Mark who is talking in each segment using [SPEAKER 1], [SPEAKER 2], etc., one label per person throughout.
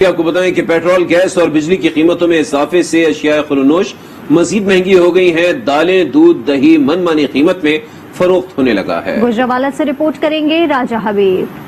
[SPEAKER 1] آپ کو بتائیں کہ پیٹرول، گیس اور بجلی کی قیمتوں میں اضافے سے اشیاء خلونوش مزید مہنگی ہو گئی ہیں۔ دالیں، دودھ، دہی من مانی قیمت میں فروخت ہونے لگا ہے۔
[SPEAKER 2] گجرانوالہ سے رپورٹ کریں گے راجہ حبیب۔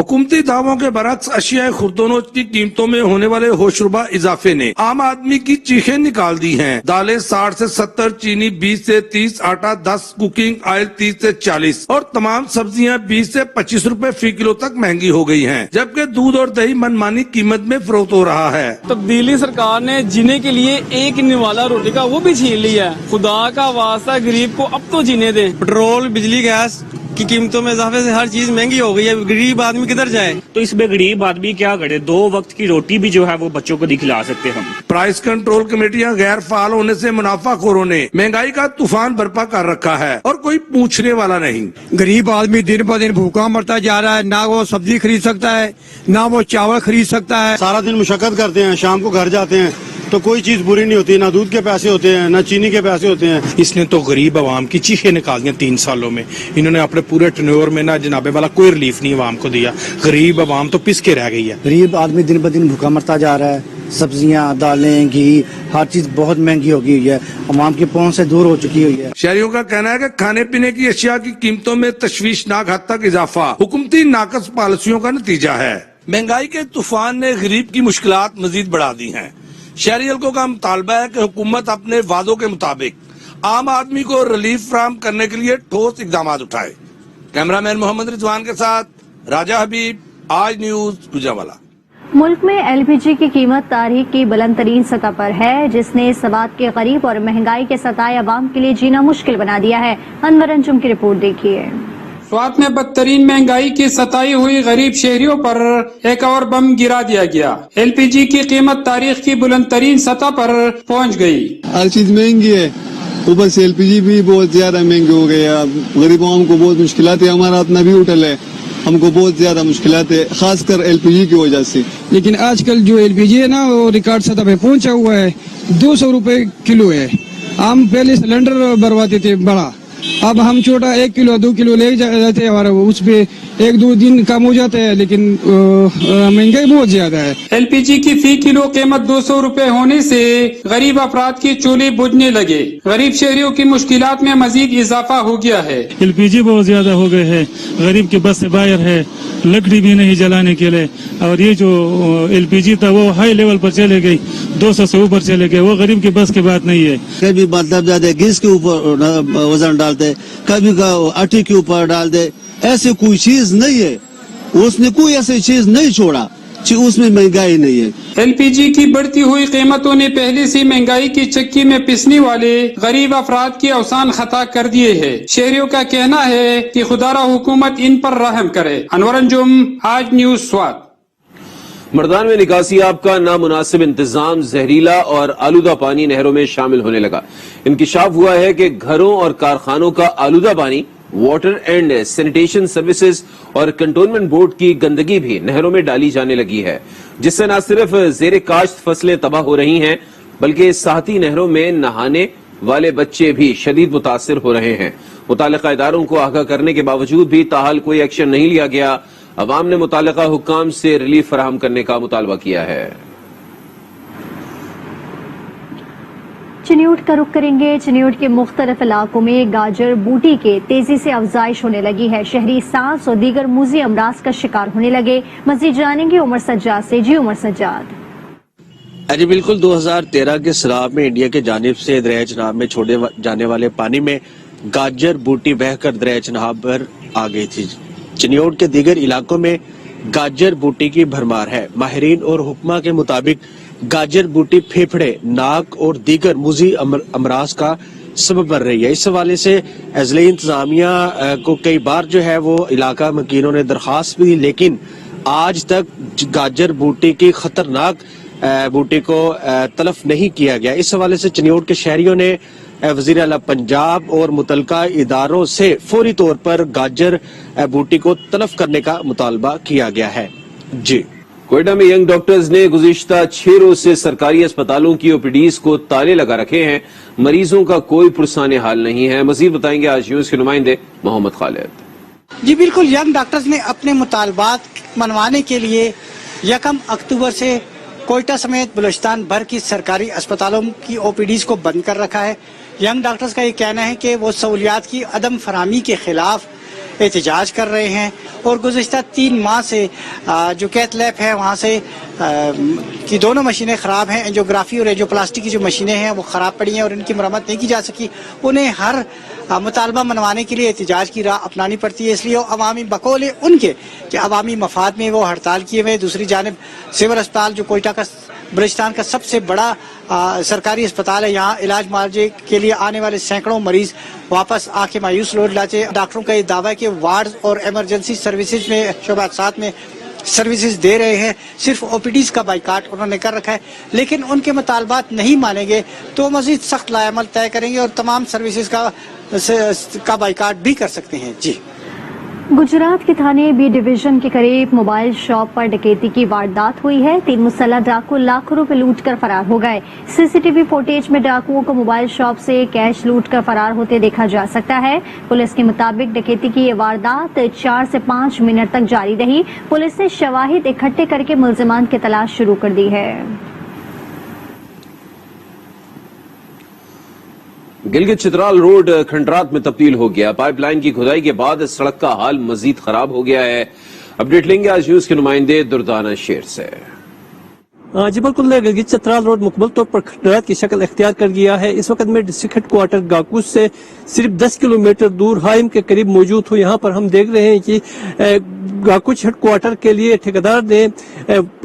[SPEAKER 3] حکومتی دعووں کے برعکس اشیاء خوردونوش کی قیمتوں میں ہونے والے ہوشربا اضافے نے عام آدمی کی چیخیں نکال دی ہیں۔ دالیں 60 سے 70، چینی 20 سے 30، آٹا 10، کوکنگ آئل 30 سے 40 اور تمام سبزیاں 20 سے 25 روپے فی کلو تک مہنگی ہو گئی ہیں، جبکہ دودھ اور دہی منمانی قیمت میں فروخت ہو رہا ہے۔
[SPEAKER 4] تبدیلی سرکار نے جینے کے لیے ایک نوالا روٹی کا وہ بھی چھین لیا ہے۔ خدا کا واسطہ غریب کو اب تو جینے دیں۔
[SPEAKER 5] پٹرول، بجلی، گیس کی قیمتوں میں اضافے سے ہر چیز مہنگی ہو گئی ہے۔ غریب آدمی کدھر جائے؟
[SPEAKER 6] تو اس میں غریب آدمی کیا کرے؟ 2 وقت کی روٹی بھی جو ہے وہ بچوں کو نہیں کھلا سکتے ہم۔
[SPEAKER 3] پرائس کنٹرول کمیٹیاں غیر فعال ہونے سے منافع خوروں نے مہنگائی کا طوفان برپا کر رکھا ہے اور کوئی پوچھنے والا نہیں۔
[SPEAKER 5] غریب آدمی دن بہ دن بھوکا مرتا جا رہا ہے، نہ وہ سبزی خرید سکتا ہے، نہ وہ چاول خرید سکتا ہے۔
[SPEAKER 7] سارا دن مشقت کرتے ہیں، شام کو گھر جاتے ہیں تو کوئی چیز پوری نہیں ہوتی، نہ دودھ کے پیسے ہوتے ہیں، نہ چینی کے پیسے ہوتے ہیں۔
[SPEAKER 8] اس نے تو غریب عوام کی چیخیں نکال دیں 3 سالوں میں۔ انہوں نے اپنے پورے ٹرنیور میں نہ جناب والا کوئی ریلیف نہیں عوام کو دیا۔ غریب عوام تو پس کے رہ گئی ہے۔
[SPEAKER 9] غریب آدمی دن بہ دن بھوکا مرتا جا رہا ہے۔ سبزیاں، دالیں، گھی، ہر چیز بہت مہنگی ہو گئی ہوئی ہے، عوام کی پہنچ سے دور ہو چکی ہوئی ہے۔
[SPEAKER 3] شہریوں کا کہنا ہے کہ کھانے پینے کی اشیاء کی قیمتوں میں تشویشناک حد تک اضافہ حکومتی ناقص پالیسیوں کا نتیجہ ہے۔ مہنگائی کے طوفان نے غریب کی مشکلات مزید بڑھا دی ہیں۔ شہری حلقوں کا مطالبہ ہے کہ حکومت اپنے وعدوں کے مطابق عام آدمی کو ریلیف فراہم کرنے کے لیے ٹھوس اقدامات اٹھائے۔ کیمرہ مین محمد رضوان کے ساتھ راجہ حبیب، آج نیوز، گجرانوالہ۔
[SPEAKER 2] ملک میں ایل پی جی کی قیمت تاریخ کی بلند ترین سطح پر ہے، جس نے سواد کے غریب اور مہنگائی کے ستائے عوام کے لیے جینا مشکل بنا دیا ہے۔ انور انجم کی رپورٹ دیکھیے۔
[SPEAKER 10] سوات میں بدترین مہنگائی کی ستائی ہوئی غریب شہریوں پر ایک اور بم گرا دیا گیا۔ ایل پی جی کی قیمت تاریخ کی بلند ترین سطح پر پہنچ گئی۔
[SPEAKER 7] ہر چیز مہنگی ہے، اوپر سے ایل پی جی بھی بہت زیادہ مہنگی ہو گئی ہے۔ غریب عوام کو بہت مشکلات ہے، ہمارا اپنا بھی ہوٹل ہے، ہم کو بہت زیادہ مشکلات ہے، خاص کر ایل پی جی کی وجہ سے۔
[SPEAKER 5] لیکن آج کل جو ایل پی جی ہے نا وہ ریکارڈ سطح پہ پہنچا ہوا ہے، 200 روپے کلو ہے۔ ہم پہلے سلنڈر بھرواتے تھے بڑا، اب ہم چھوٹا 1 کلو 2 کلو لے جاتے ہیں اور اس پہ 1-2 دن کم ہو جاتا ہے، لیکن مہنگائی بہت زیادہ ہے۔
[SPEAKER 10] ایل پی جی کی فی کلو قیمت 200 روپے ہونے سے غریب افراد کی چولہے بجھنے لگے۔ غریب شہریوں کی مشکلات میں مزید اضافہ ہو گیا ہے۔
[SPEAKER 11] ایل پی جی بہت زیادہ ہو گئے ہیں، غریب کے بس سے باہر ہے، لکڑی بھی نہیں جلانے کے لیے، اور یہ جو ایل پی جی تھا وہ ہائی لیول پر چلے گئی، 200 سے اوپر چلے گئے، وہ غریب کے بس کی بات نہیں ہے۔
[SPEAKER 7] کبھی مطلب زیادہ گیس کے اوپر وزن ڈالتے، کبھی آٹے کے اوپر ڈال دے، ایسے کوئی چیز نہیں ہے، اس نے کوئی ایسی چیز نہیں چھوڑا، اس میں مہنگائی نہیں ہے۔
[SPEAKER 10] ایل پی جی کی بڑھتی ہوئی قیمتوں نے پہلے سے مہنگائی کی چکی میں پسنے والے غریب افراد کی اوسان خطا کر دیے ہیں۔ شہریوں کا کہنا ہے کہ خدارہ حکومت ان پر رحم کرے۔ انور انجم، آج نیوز، سوات۔
[SPEAKER 1] مردان میں نکاسی آب کا نامناسب انتظام زہریلا اور آلودہ پانی نہروں میں شامل ہونے لگا۔ انکشاف ہوا ہے کہ گھروں اور کارخانوں کا آلودہ پانی، واٹر اینڈ سینیٹیشن سروسز اور کنٹونمنٹ بورڈ کی گندگی بھی نہروں میں ڈالی جانے لگی ہے، جس سے نہ صرف زیر کاشت فصلیں تباہ ہو رہی ہیں بلکہ ساحتی نہروں میں نہانے والے بچے بھی شدید متاثر ہو رہے ہیں۔ متعلقہ اداروں کو آگاہ کرنے کے باوجود بھی تاحال کوئی ایکشن نہیں لیا گیا۔ عوام نے متعلقہ حکام سے ریلیف فراہم کرنے کا مطالبہ کیا ہے۔
[SPEAKER 2] چنیوٹ کا رخ کریں گے۔ چنیوٹ کے مختلف علاقوں میں گاجر بوٹی کے تیزی سے افزائش ہونے لگی ہے۔ شہری سانس اور دیگر موذی امراض کا شکار ہونے لگے۔ مزید جانیں گے عمر سجاد سے۔ جی عمر سجاد۔
[SPEAKER 12] جی بالکل، 2013 کے سیلاب میں انڈیا کی جانب سے دریائے چناب میں چھوڑے جانے والے پانی میں گاجر بوٹی بہہ کر دریائے چناب پر آ گئی تھی۔ چنیوٹ کے دیگر علاقوں میں گاجر بوٹی کی بھرمار ہے۔ ماہرین اور حکمہ کے مطابق گاجر بوٹی پھیپھڑے، ناک اور دیگر موذی امراض کا سبب بن رہی ہے۔ اس حوالے سے اضلاعی انتظامیہ کو کئی بار جو ہے وہ علاقہ مکینوں نے درخواست بھی دی، لیکن آج تک گاجر بوٹی کی خطرناک بوٹی کو تلف نہیں کیا گیا۔ اس حوالے سے چنیوٹ کے شہریوں نے وزیر اعلیٰ پنجاب اور متعلقہ اداروں سے فوری طور پر گاجر بوٹی کو تلف کرنے کا مطالبہ کیا گیا ہے۔ جی،
[SPEAKER 1] کوئٹہ میں ینگ ڈاکٹرز نے گزشتہ 6 روز سے سرکاری اسپتالوں کی او پی ڈیز کو تالے لگا رکھے ہیں۔ مریضوں کا کوئی پرسان حال نہیں ہے۔ مزید بتائیں گے آج نیوز کے نمائندے محمد خالد۔
[SPEAKER 9] जी बिल्कुल, यंग डॉक्टर्स ने अपने मुतालबात मनवाने के लिए 1 अक्टूबर से कोयटा समेत बलूचिस्तान भर की सरकारी अस्पतालों की ओपीडीज को बंद कर रखा है। यंग डॉक्टर्स का ये कहना है कि वो सहूलियात की अदम फराहमी के खिलाफ एहतजाज कर रहे हैं और गुज़िश्ता 3 माह से जो कैथ लैब है वहाँ से की दोनों मशीनें ख़राब हैं। एंजियोग्राफी और एंजियोप्लास्टी की जो मशीनें हैं वो ख़राब पड़ी हैं और इनकी मरम्मत नहीं की जा सकी। उन्हें हर मुतालबा मनवाने के लिए एहतजाज की राह अपनानी पड़ती है, इसलिए अवामी बकौल उनके कि अवामी मफाद में वो हड़ताल किए हुए। दूसरी जानिब सिविल अस्पताल जो कोयटा का बलूचिस्तान का सबसे बड़ा सरकारी अस्पताल है, यहाँ इलाज मुआवजे के लिए आने वाले सैकड़ों मरीज वापस आके मायूस लौट जाते। डॉक्टरों का ये दावा है कि वार्ड और इमरजेंसी सर्विसेज में शोबा सात में सर्विसेज दे रहे हैं, सिर्फ ओपीडीज का बाइकाट उन्होंने कर रखा है। लेकिन उनके मुतालबात नहीं मानेंगे तो मजीद सख्त लाएमल तय करेंगे और तमाम सर्विसेज का बाइकाट भी कर सकते हैं। जी,
[SPEAKER 2] गुजरात के थाने बी डिवीजन के करीब मोबाइल शॉप पर डकैती की वारदात हुई है। 3 मुसल्लह डाकू लाखों रुपए लूट कर फरार हो गए। सीसीटीवी फुटेज में डाकुओं को मोबाइल शॉप से कैश लूट कर फरार होते देखा जा सकता है। पुलिस के मुताबिक डकैती की ये वारदात 4 से 5 मिनट तक जारी रही। पुलिस ने शवाहिद इकट्ठे करके मुल्जिमान की तलाश शुरू कर दी है।
[SPEAKER 1] गिलगित चित्राल रोड खंडरात में तब्दील हो गया। पाइपलाइन की खुदाई के बाद इस सड़क का हाल मजीद खराब हो गया है। अपडेट लेंगे आज न्यूज के नुमाइंदे दुर्दाना शेर से।
[SPEAKER 13] जी बिल्कुल, गिलगित चित्राल रोड मुकम्मल तौर पर खंडरात की शक्ल इख्तियार कर गया है। इस वक्त में डिस्ट्रिक्ट हेडक्वार्टर गाकुस से सिर्फ 10 किलोमीटर दूर हाइम के करीब मौजूद हूँ। यहाँ पर हम देख रहे हैं कि गाकुस हेडक्वार्टर के लिए ठेकेदार ने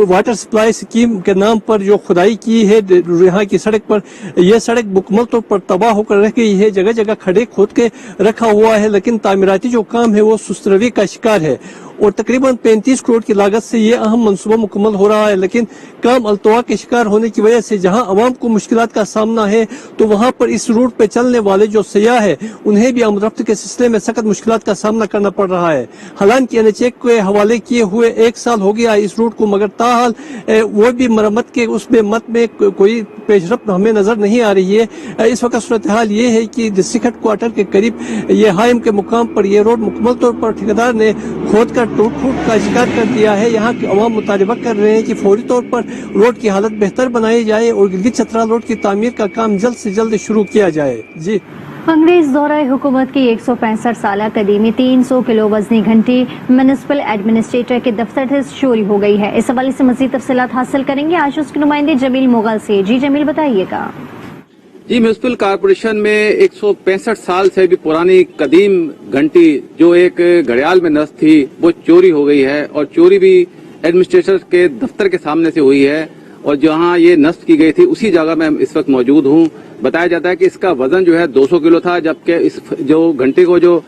[SPEAKER 13] वाटर सप्लाई स्कीम के नाम पर जो खुदाई की है यहाँ की सड़क पर, यह सड़क मुकम्मल तौर पर तबाह होकर रह गई है। जगह जगह खड़े खोद के रखा हुआ है, लेकिन तामीराती जो काम है वो सुस्तरवी का शिकार है और तकरीबन 35 करोड़ की लागत से ये अहम मंसूबा मुकम्मल हो रहा है। लेकिन काम अल्तवा के शिकार होने की वजह से जहां अवाम को मुश्किलात का सामना है तो वहां पर इस रूट पे चलने वाले जो सयाह है उन्हें भी आमदरफ्त के सिलसिले में सख्त मुश्किलात का सामना करना पड़ रहा है। हालांकि NHA के हवाले किए हुए 1 साल हो गया इस रूट को, मगर ताहाल वो भी मरम्मत के उसमें मत में कोई पेशरफ्त हमें नजर नहीं आ रही है। इस वक्त सूरत हाल ये है कि डिस्ट्रिक्ट हेडक्वार्टर के करीब ये हाइम के मुकाम पर यह रोड मुकम्मल तौर पर ठेकेदार ने खोद कर टूट फूट का शिकार कर दिया है। यहाँ के अवाम मुतालबा कर रहे हैं कि फौरी तौर पर रोड की हालत बेहतर बनाई जाए और गिलगित चित्राल रोड की तामीर का काम जल्द से जल्द शुरू किया जाए। जी,
[SPEAKER 2] अंग्रेज दौरा हुकूमत की 165 साल कदीमी 300 किलो वजनी घंटी म्युनिसिपल एडमिनिस्ट्रेटर के दफ्तर से चोरी हो गई है। इस हवाले से मजीद तफसीलात हासिल करेंगे आज उसके नुमाइंदे जमील मुगल से। जी जमील, बताइएगा।
[SPEAKER 14] जी, म्युनिसिपल कारपोरेशन में 165 साल से भी पुरानी कदीम घंटी जो एक घड़ियाल में नस्ब थी वो चोरी हो गई है और चोरी भी एडमिनिस्ट्रेटर के दफ्तर के सामने से हुई है और जहां ये नस्ब की गई थी उसी जगह में इस वक्त मौजूद हूं। बताया जाता है कि इसका वजन जो है 200 किलो था, जबकि इस जो घंटे को जो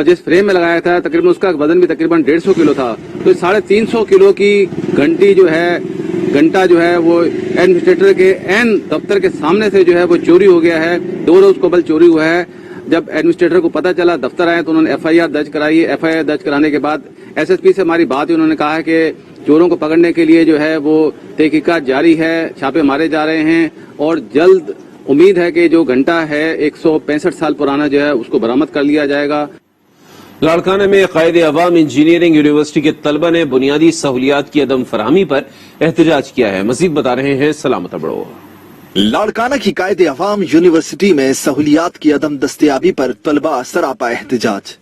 [SPEAKER 14] जिस फ्रेम में लगाया था तकरीबन उसका वजन भी तकरीबन 150 किलो था। तो 350 किलो की घंटी जो है घंटा जो है वो एडमिनिस्ट्रेटर के एन दफ्तर के सामने से जो है वो चोरी हो गया है। 2 रोज कबल चोरी हुआ है। जब एडमिनिस्ट्रेटर को पता चला, दफ्तर आए तो उन्होंने FIR दर्ज कराई है। FIR दर्ज कराने के बाद SSP से हमारी बात हुई, उन्होंने कहा है कि चोरों को पकड़ने के लिए जो है वो तहकीकात जारी है, छापे मारे जा रहे हैं और जल्द उम्मीद है कि जो घंटा है 165 साल पुराना जो है उसको बरामद कर लिया जाएगा।
[SPEAKER 1] लाड़काना में कायदे अवाम इंजीनियरिंग यूनिवर्सिटी के तलबा ने बुनियादी सहूलियात की अदम फराहमी पर एहतजाज किया है। मजीद बता रहे हैं सलामत अबड़ो।
[SPEAKER 15] लाड़काना की कायदे अवाम यूनिवर्सिटी में सहूलियात की अदम दस्तयाबी पर तलबा सरापा एहतजाज,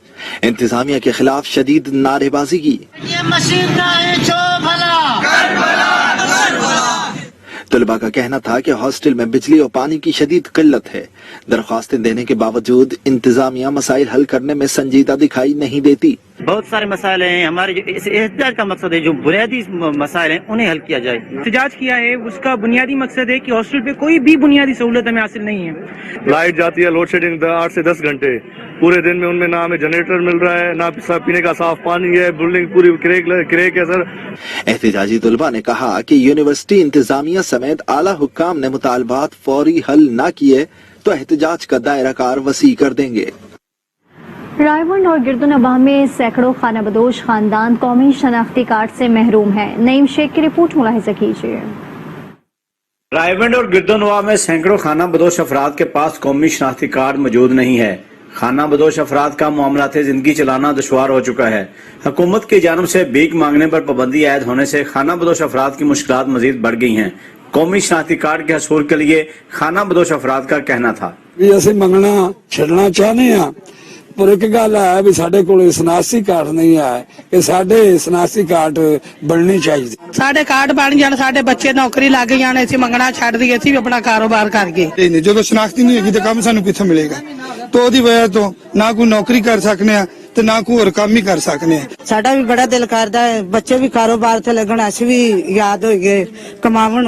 [SPEAKER 15] इंतजामिया के खिलाफ शदीद नारेबाजी की। तलबा का कहना था कि हॉस्टल में बिजली और पानी की शदीद किल्लत है। दरख्वास्तें देने के बावजूद इंतजामिया मसाइल हल करने में संजीदा दिखाई नहीं देती।
[SPEAKER 16] बहुत सारे मसाइल हैं। हमारे जो इस एहतजाज का मकसद है जो बुनियादी मसाइल हैं उन्हें हल किया जाए।
[SPEAKER 17] एहतजाज किया है उसका बुनियादी मकसद है कि हॉस्टल पे कोई भी बुनियादी सहूलत हमें हासिल नहीं है।
[SPEAKER 18] लाइट जाती है, लोड शेडिंग 8 से 10 घंटे पूरे दिन में, उनमें ना हमें जनरेटर मिल रहा है ना पीने का साफ पानी है, बिल्डिंग पूरी क्रेक है सर।
[SPEAKER 15] एहतजाजी तलबा ने कहा कि यूनिवर्सिटी इंतजामिया समेत आला हुक्काम ने मुतालबात फौरी हल न किए तो एहतजाज का दायरा कार वसी कर देंगे।
[SPEAKER 2] रायवंड और गिरदुनवाह में सैकड़ों खानाबदोश खानदान कौमी शनाख्ती कार्ड से महरूम है। नईम शेख की रिपोर्ट मुलाहिजा कीजिए।
[SPEAKER 19] रायवंड और गिरदुनवाह में सैकड़ों खानाबदोश अफराद के पास कौमी शनाख्ती कार्ड मौजूद नहीं है। خانہ بدوش افراد کا معاملات زندگی چلانا دشوار ہو چکا ہے۔ حکومت کی جانب سے بھیک مانگنے پر پابندی عائد ہونے سے خانہ بدوش افراد کی مشکلات مزید بڑھ گئی ہیں۔ قومی شناختی کارڈ کے حصول کے لیے خانہ بدوش افراد کا کہنا تھا
[SPEAKER 5] اسی منگنا چھڑنا چاہنے ہیں، پر ایک گل ہے بھی ساڈے کول شناختی کارڈ نہیں ہے کہ ساڈے شناختی کارڈ بننی چاہیے۔
[SPEAKER 9] ساڈے کارڈ بن جان، ساڈے بچے نوکری لگ جان، اسی منگنا چھڈ دیے، اسی بھی اپنا کاروبار کر کے۔
[SPEAKER 5] جدو شناختی نہیں ہوگی تو کام سانو کتوں ملے گا؟ تو دی وجہ تو نہ کوئی نوکری کر سکنے ہیں تو نہ کوئی اور کام ہی کر سکنے ہیں۔
[SPEAKER 9] ساڈا بھی بڑا دل کردا ہے بچے بھی کاروبار تے لگن، اسی بھی یاد ہوئی گئے کماون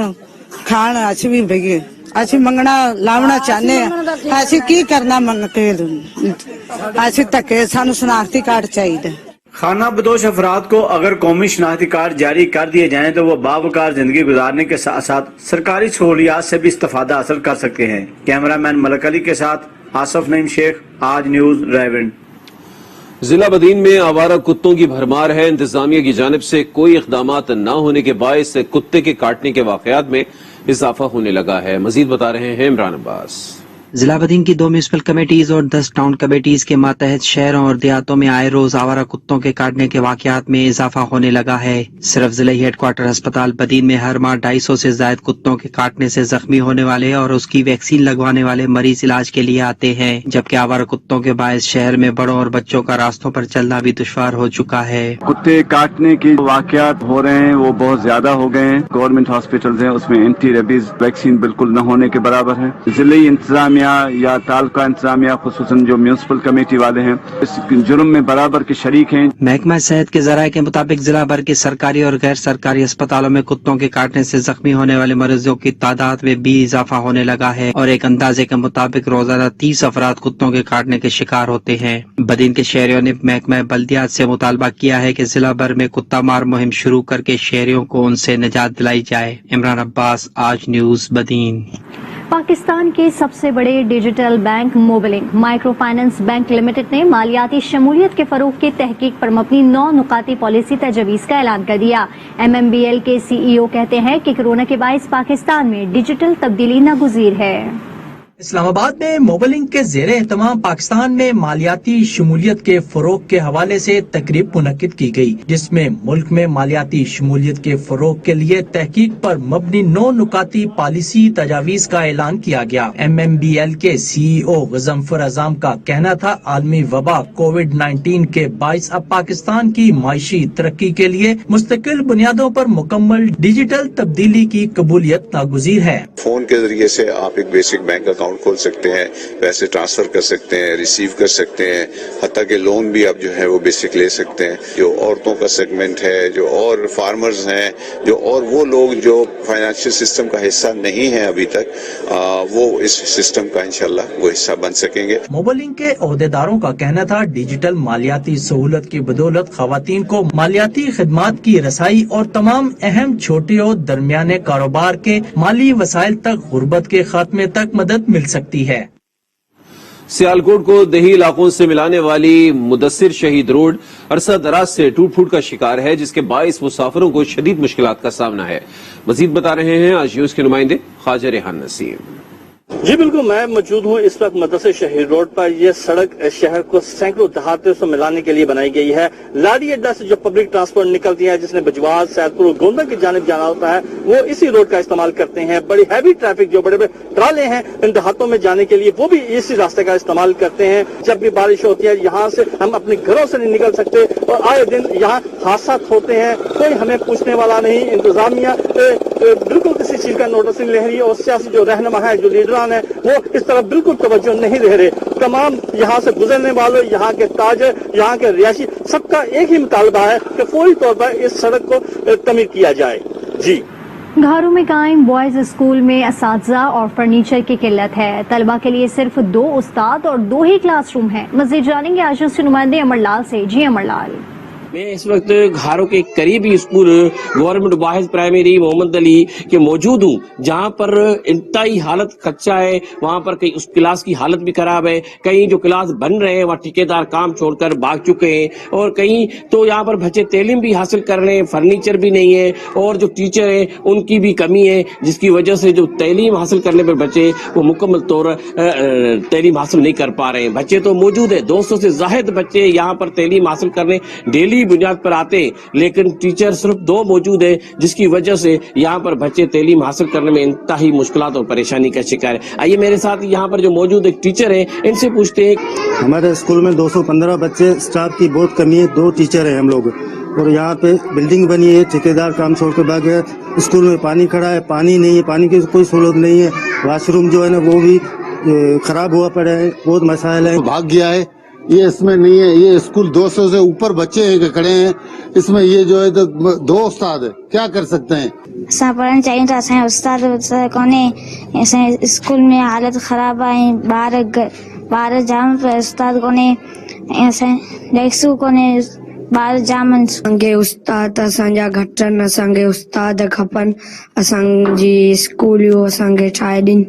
[SPEAKER 9] کھان، اسی بھی بھئی اسی منگنا لاونا چاہنے ہیں، اسی کی کرنا منگ کے، اسی تکے سانو شناختی کارڈ چاہیے۔
[SPEAKER 19] خانہ بدوش افراد کو اگر قومی شناختی کارڈ جاری کر دیے جائیں تو وہ باوقار زندگی گزارنے کے ساتھ ساتھ سرکاری سہولیات سے بھی استفادہ حاصل کر سکتے ہیں۔ کیمرہ مین ملک علی کے ساتھ آصف نعیم شیخ، آج نیوز ریونڈ۔
[SPEAKER 1] ضلع بدین میں آوارہ کتوں کی بھرمار ہے۔ انتظامیہ کی جانب سے کوئی اقدامات نہ ہونے کے باعث کتے کے کاٹنے کے واقعات میں اضافہ ہونے لگا ہے۔ مزید بتا رہے ہیں عمران عباس۔
[SPEAKER 20] ضلع بدین کی 2 میونسپل کمیٹیز اور 10 ٹاؤن کمیٹیز کے ماتحت شہروں اور دیہاتوں میں آئے روز آوارہ کتوں کے کاٹنے کے واقعات میں اضافہ ہونے لگا ہے۔ صرف ضلعی ہیڈ کوارٹر ہسپتال بدین میں ہر ماہ 250 سے زائد کتوں کے کاٹنے سے زخمی ہونے والے اور اس کی ویکسین لگوانے والے مریض علاج کے لیے آتے ہیں، جبکہ آوارہ کتوں کے باعث شہر میں بڑوں اور بچوں کا راستوں پر چلنا بھی دشوار ہو چکا ہے۔
[SPEAKER 21] کتے کاٹنے کے واقعات ہو رہے ہیں وہ بہت زیادہ ہو گئے ہیں۔ گورنمنٹ ہاسپٹلز ہیں اس میں اینٹی ریبیز ویکسین بالکل نہ ہونے کے برابر ہے۔ ضلعی انتظامیہ یا تعلقہ انتظامیہ خصوصاً جو میونسپل کمیٹی والے ہیں اس جرم میں برابر کے شریک ہیں۔
[SPEAKER 20] محکمہ صحت کے ذرائع کے مطابق ضلع بھر کے سرکاری اور غیر سرکاری اسپتالوں میں کتوں کے کاٹنے سے زخمی ہونے والے مریضوں کی تعداد میں بھی اضافہ ہونے لگا ہے اور ایک اندازے کے مطابق روزانہ 30 افراد کتوں کے کاٹنے کے شکار ہوتے ہیں۔ بدین کے شہریوں نے محکمہ بلدیات سے مطالبہ کیا ہے کہ ضلع بھر میں کتا مار مہم شروع کر کے شہریوں کو ان سے نجات دلائی جائے۔ عمران عباس، آج نیوز بدین۔
[SPEAKER 2] پاکستان کے سب سے بڑے digital bank Mobilink microfinance bank limited نے مالیاتی شمولیت کے فروغ کی تحقیق پر مبنی 9 نکاتی پالیسی تجویز کا اعلان کر دیا۔ MMBL کے CEO کہتے ہیں کہ کورونا کے باعث پاکستان میں ڈیجیٹل تبدیلی ناگزیر ہے۔
[SPEAKER 22] اسلام آباد میں موبلنک کے زیر اہتمام پاکستان میں مالیاتی شمولیت کے فروغ کے حوالے سے تقریب منعقد کی گئی، جس میں ملک میں مالیاتی شمولیت کے فروغ کے لیے تحقیق پر مبنی 9 نکاتی پالیسی تجاویز کا اعلان کیا گیا۔ MMBL کے CEO غضنفر اعظم کا کہنا تھا عالمی وبا کووڈ-19 کے باعث اب پاکستان کی معاشی ترقی کے لیے مستقل بنیادوں پر مکمل ڈیجیٹل تبدیلی کی قبولیت ناگزیر ہے۔
[SPEAKER 23] فون کے ذریعے سے آپ ایک بیسک بینک اکاؤنٹ کھول سکتے ہیں، پیسے ٹرانسفر کر سکتے ہیں، ریسیو کر سکتے ہیں، حتیٰ کہ لون بھی آپ جو ہے وہ بیسک لے سکتے ہیں۔ جو عورتوں کا سیگمنٹ ہے، جو اور فارمرز ہیں، جو اور وہ لوگ جو فائنانشل سسٹم کا حصہ نہیں ہیں ابھی تک، وہ اس سسٹم کا انشاءاللہ وہ حصہ بن سکیں گے۔
[SPEAKER 22] موبلنک کے عہدیداروں کا کہنا تھا ڈیجیٹل مالیاتی سہولت کی بدولت خواتین کو مالیاتی خدمات کی رسائی اور تمام اہم چھوٹے اور درمیانے کاروبار کے مالی وسائل تک غربت کے خاتمے تک مدد مل سکتی ہے۔
[SPEAKER 1] سیالکوٹ کو دیہی علاقوں سے ملانے والی مدثر شہید روڈ عرصہ دراز سے ٹوٹ پھوٹ کا شکار ہے، جس کے باعث مسافروں کو شدید مشکلات کا سامنا ہے۔ مزید بتا رہے ہیں آج نیوز کے نمائندے خواجہ ریحان نسیم۔
[SPEAKER 24] جی بالکل، میں موجود ہوں اس وقت مدثر شہید روڈ پر۔ یہ سڑک شہر کو سینکڑوں دہاتوں سے ملانے کے لیے بنائی گئی ہے۔ لاڑی اڈا سے جو پبلک ٹرانسپورٹ نکلتی ہے، جس نے بجواس، سیدپور، گوندا کی جانب جانا ہوتا ہے، وہ اسی روڈ کا استعمال کرتے ہیں۔ بڑی ہیوی ٹریفک جو بڑے بڑے ٹرالے ہیں ان دیہاتوں میں جانے کے لیے، وہ بھی اسی راستے کا استعمال کرتے ہیں۔ جب بھی بارش ہوتی ہے یہاں سے ہم اپنے گھروں سے نہیں نکل سکتے اور آئے دن یہاں حادثات ہوتے ہیں، کوئی ہمیں پوچھنے والا نہیں۔ انتظامیہ بالکل کسی چیز کا نوٹس نہیں لے رہی اور سیاسی جو رہنما ہے، جو لیڈران ہیں، وہ اس طرف بالکل توجہ نہیں دے رہے۔ تمام یہاں سے گزرنے والے، یہاں کے تاجر، یہاں کے رہائشی، سب کا ایک ہی مطالبہ ہے کہ فوری طور پر اس سڑک کو تعمیر کیا جائے۔ جی
[SPEAKER 2] گھاروں میں قائم بوائز اسکول میں اساتذہ اور فرنیچر کی قلت ہے۔ طلبہ کے لیے صرف 2 استاد اور 2 ہی کلاس روم ہیں۔ مزید جانیں گے آج اس کے نمائندے امر لال سے۔ جی امر لال۔
[SPEAKER 3] मैं इस वक्त घारों के करीबी स्कूल गवर्नमेंट वाहिद प्राइमरी मोहम्मद अली के मौजूद हूँ, जहाँ पर इंतहाई हालत खच्चा है। वहाँ पर कहीं उस क्लास की हालत भी खराब है, कहीं जो क्लास बन रहे हैं वहाँ ठेकेदार काम छोड़कर भाग चुके हैं, और कहीं तो यहाँ पर बच्चे तालीम भी हासिल कर रहे हैं, फर्नीचर भी नहीं है, और जो टीचर है उनकी भी कमी है, जिसकी वजह से जो तालीम हासिल करने पर बच्चे वो मुकम्मल तौर तालीम हासिल नहीं कर पा रहे हैं। बच्चे तो मौजूद है, 200 से ज़ायद बच्चे यहाँ पर तालीम हासिल करने डेली बुनियाद पर आते हैं, लेकिन टीचर सिर्फ 2 मौजूद है, जिसकी वजह से यहाँ पर बच्चे तालीम हासिल करने में इंतहाई मुश्किलात और परेशानी का शिकार है। आइए मेरे साथ यहाँ पर जो मौजूद एक टीचर है, इनसे पूछते हैं।
[SPEAKER 4] हमारे स्कूल में 215 बच्चे, स्टाफ की बहुत कमी है, 2 टीचर है हम लोग, और यहाँ पे बिल्डिंग बनी है, ठेकेदार काम छोड़ के भाग गया। स्कूल में पानी खड़ा है, पानी नहीं है, पानी की कोई सहूलत नहीं है, वॉशरूम जो है ना वो भी खराब हुआ पड़ा है, बहुत मसाइल है।
[SPEAKER 6] भाग गया है, ये इसमें नहीं है। ये स्कूल 200 से ऊपर बच्चे खड़े हैं, इसमें ये जो है तो 2 उस्ताद है, क्या कर सकते हैं।
[SPEAKER 8] पढ़ना चाहिए था, उस्ताद कोने स्कूल में हालत खराब है, बाहर जाम पे उस्ताद कोने डेक्सू कोने बाहर जामन संगे उस्ताद असांजा घटन, असांखे उस्ताद खपन, असांजी स्कूल असांखे ठाहे ॾिन।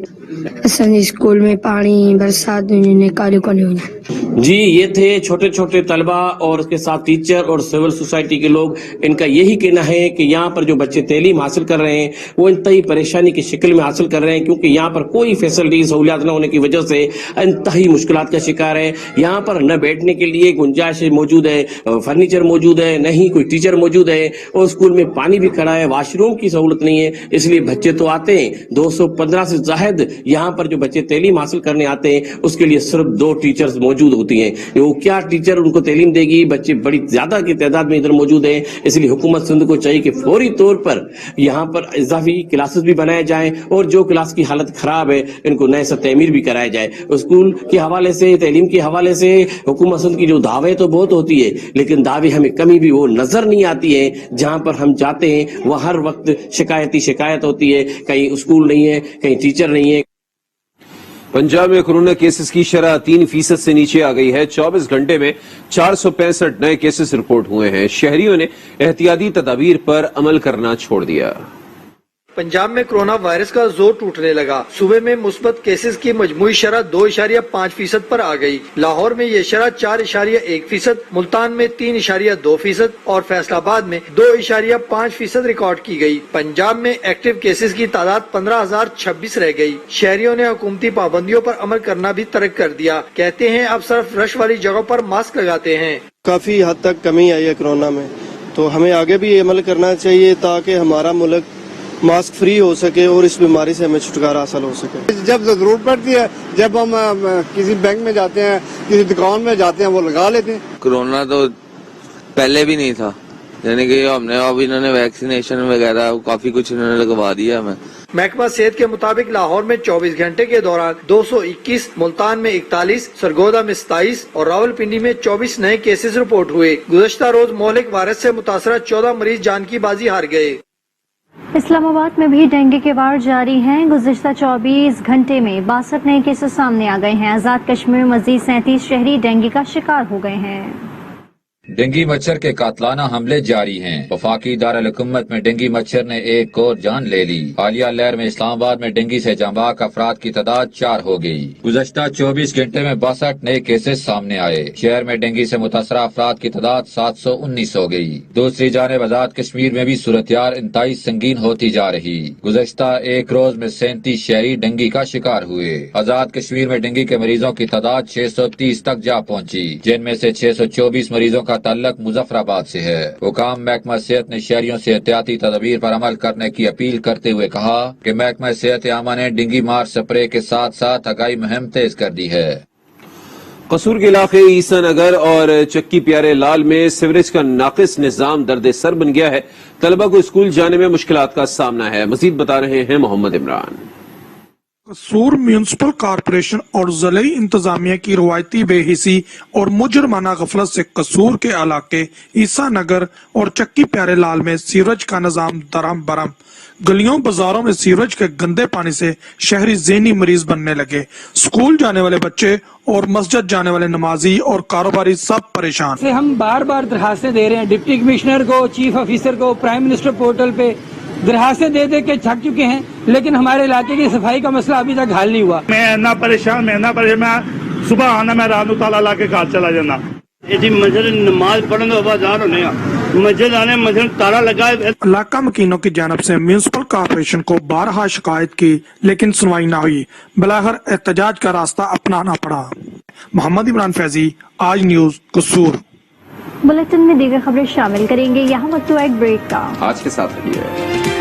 [SPEAKER 8] असांजे स्कूल में पानी बरसात निकालियो कोन्हे वञे।
[SPEAKER 3] जी, ये थे छोटे छोटे तलबा और उसके साथ टीचर और सिविल सोसाइटी के लोग। इनका यही कहना है कि यहाँ पर जो बच्चे तालीम हासिल कर रहे हैं वो इंतहाई परेशानी की शक्ल में हासिल कर रहे हैं, क्योंकि यहाँ पर कोई फैसिलिटी सहूलियात न होने की वजह से इंतहाई मुश्किलात का शिकार है। यहाँ पर न बैठने के लिए गुंजाइश मौजूद है, फर्नीचर मौजूद है, न ही कोई टीचर मौजूद है, और स्कूल में पानी भी खड़ा है, वॉशरूम की सहूलत नहीं है। इसलिए बच्चे तो आते हैं, 215 से ज़ायद यहाँ पर जो बच्चे तालीम हासिल करने आते हैं उसके लिए सिर्फ 2 टीचर्स मौजूद होती हैं। वो क्या टीचर उनको तालीम देगी, बच्चे बड़ी ज्यादा की तादाद में इधर मौजूद हैं। इसलिए हुकूमत सिंध को चाहिए कि फौरी तौर पर यहाँ पर इजाफी क्लासेस भी बनाए जाएं, और जो क्लास की हालत खराब है इनको नए से तमीर भी कराया जाए। स्कूल के हवाले से, तालीम के हवाले से हुकूमत सिंध की जो दावे तो बहुत होती है, लेकिन दावे हमें कमी भी वो नजर नहीं आती है। जहाँ पर हम जाते हैं वह हर वक्त शिकायत होती है, कहीं स्कूल नहीं है, कहीं टीचर नहीं है।
[SPEAKER 1] पंजाब में कोरोना केसेस की शरह 3% से नीचे आ गई है। 24 घंटे में 465 नए केसेस रिपोर्ट हुए हैं। शहरियों ने एहतियाती तदाबीर पर अमल करना छोड़ दिया।
[SPEAKER 25] पंजाब में कोरोना वायरस का जोर टूटने लगा। सूबे में मुस्बत केसेस की मजमूई शरह 2.5% पर आ गई। लाहौर में ये शरह 4.1%, मुल्तान में 3.2% और फैसलाबाद में 2.5% रिकॉर्ड की गई। पंजाब में एक्टिव केसेस की तादाद 15,026 रह गई। शहरियों ने हुकूमती पाबंदियों पर अमल करना भी तर्क कर दिया। कहते हैं अब सिर्फ रश वाली जगहों पर मास्क लगाते हैं।
[SPEAKER 26] काफी हद तक कमी आई है कोरोना में, तो हमें आगे भी अमल करना चाहिए ताकि हमारा मुल्क मास्क फ्री हो सके और इस बीमारी से हमें छुटकारा हासिल हो सके।
[SPEAKER 6] जब जरूरत पड़ती है, जब हम किसी बैंक में जाते हैं, किसी दुकान में जाते हैं, वो लगा लेते हैं।
[SPEAKER 27] कोरोना तो पहले भी नहीं था, यानी कि हमने अब इन्होंने वैक्सीनेशन वगैरह काफी कुछ इन्होंने लगवा दिया हमें।
[SPEAKER 25] महकमा सेहत के मुताबिक लाहौर में 24 घंटे के दौरान 221, मुल्तान में 41, सरगोदा में 27 और रावलपिंडी में 24 नए केसेस रिपोर्ट हुए। गुज़श्ता रोज मोहलिक वायरस से मुतासरा 14 मरीज जान की बाजी हार गए।
[SPEAKER 2] इस्लामाबाद में भी डेंगू के वार जारी हैं। गुज़िश्ता 24 घंटे में 62 नए केसेस सामने आ गए हैं। आजाद कश्मीर में मजीद 37 शहरी डेंगू का शिकार हो गए हैं।
[SPEAKER 28] डेंगू मच्छर के कातलाना हमले जारी हैं। वफाकी दारुल हुकूमत में डेंगू मच्छर ने एक और जान ले ली। हालिया लहर में इस्लामाबाद में डेंगू से जांबाक अफराद की तादाद 4 हो गई। गुज़श्ता 24 घंटे में 62 नए केसेस सामने आए। शहर में डेंगू से मुतासरा अफराद की तादाद 719 हो गई। दूसरी जानिब आजाद कश्मीर में भी सूरत-ए-हाल इंतहाई संगीन होती जा रही। गुज़श्ता एक रोज में 37 शहरी डेंगू का शिकार हुए। आजाद कश्मीर में डेंगू के मरीजों की तादाद 630 तक जा पहुँची, जिनमें से 624 मरीजों का ताल्लुक मुजफ्फराबाद से है। हुकाम महकमा सेहत ने शहरियों से एहतियाती तदबीर पर अमल करने की अपील करते हुए कहा कि महकमा सेहत आमा ने डेंगू मार स्प्रे के साथ साथ आगाही मुहिम तेज कर दी है।
[SPEAKER 1] कसूर के इलाके ईसा नगर और चक्की प्यारे लाल में सीवरेज का नाकिस निजाम दर्द सर बन गया है। तलबा को स्कूल जाने में मुश्किलात का सामना है। मजीद बता रहे हैं मोहम्मद इमरान।
[SPEAKER 7] कसूर म्यूनिसिपल कॉरपोरेशन और ज़िले इंतजामिया की रवायती बेहिसी और मुजरमाना गफलत से कसूर के इलाके ईसा नगर और चक्की प्यारे लाल में सीवरेज का निजाम दरम बरम। गलियों बाजारों में सीवरेज के गंदे पानी से शहरी ज़हनी मरीज बनने लगे। स्कूल जाने वाले बच्चे और मस्जिद जाने वाले नमाजी और कारोबारी सब परेशान।
[SPEAKER 10] से हम बार बार दरखास्तें दे रहे हैं, डिप्टी कमिश्नर को, चीफ ऑफिसर को, प्राइम मिनिस्टर पोर्टल पे दरखास्तें दे दे के थक चुके हैं, लेकिन हमारे इलाके की सफाई का मसला अभी तक हल नहीं हुआ।
[SPEAKER 18] मैं ना परेशान मैं सुबह आना, मैं रात को ताला ला के घर चला जाना। यदि मस्जिद नमाज पढ़ने के बाद होने मस्जिद आने मस्जिद ताला लगा।
[SPEAKER 7] इलाका मकीनों की जानब से म्यूनिसिपल कॉर्पोरेशन को बारहा शिकायत की, लेकिन सुनवाई न हुई। बिलाखिर एहतजाज का रास्ता अपनाना पड़ा। मोहम्मद इमरान फैजी, आज न्यूज, कसूर।
[SPEAKER 2] बुलेटिन में दीगर खबरें शामिल करेंगे। यहाँ वक्त हुआ एक ब्रेक का।
[SPEAKER 1] आज के साथ रहिए।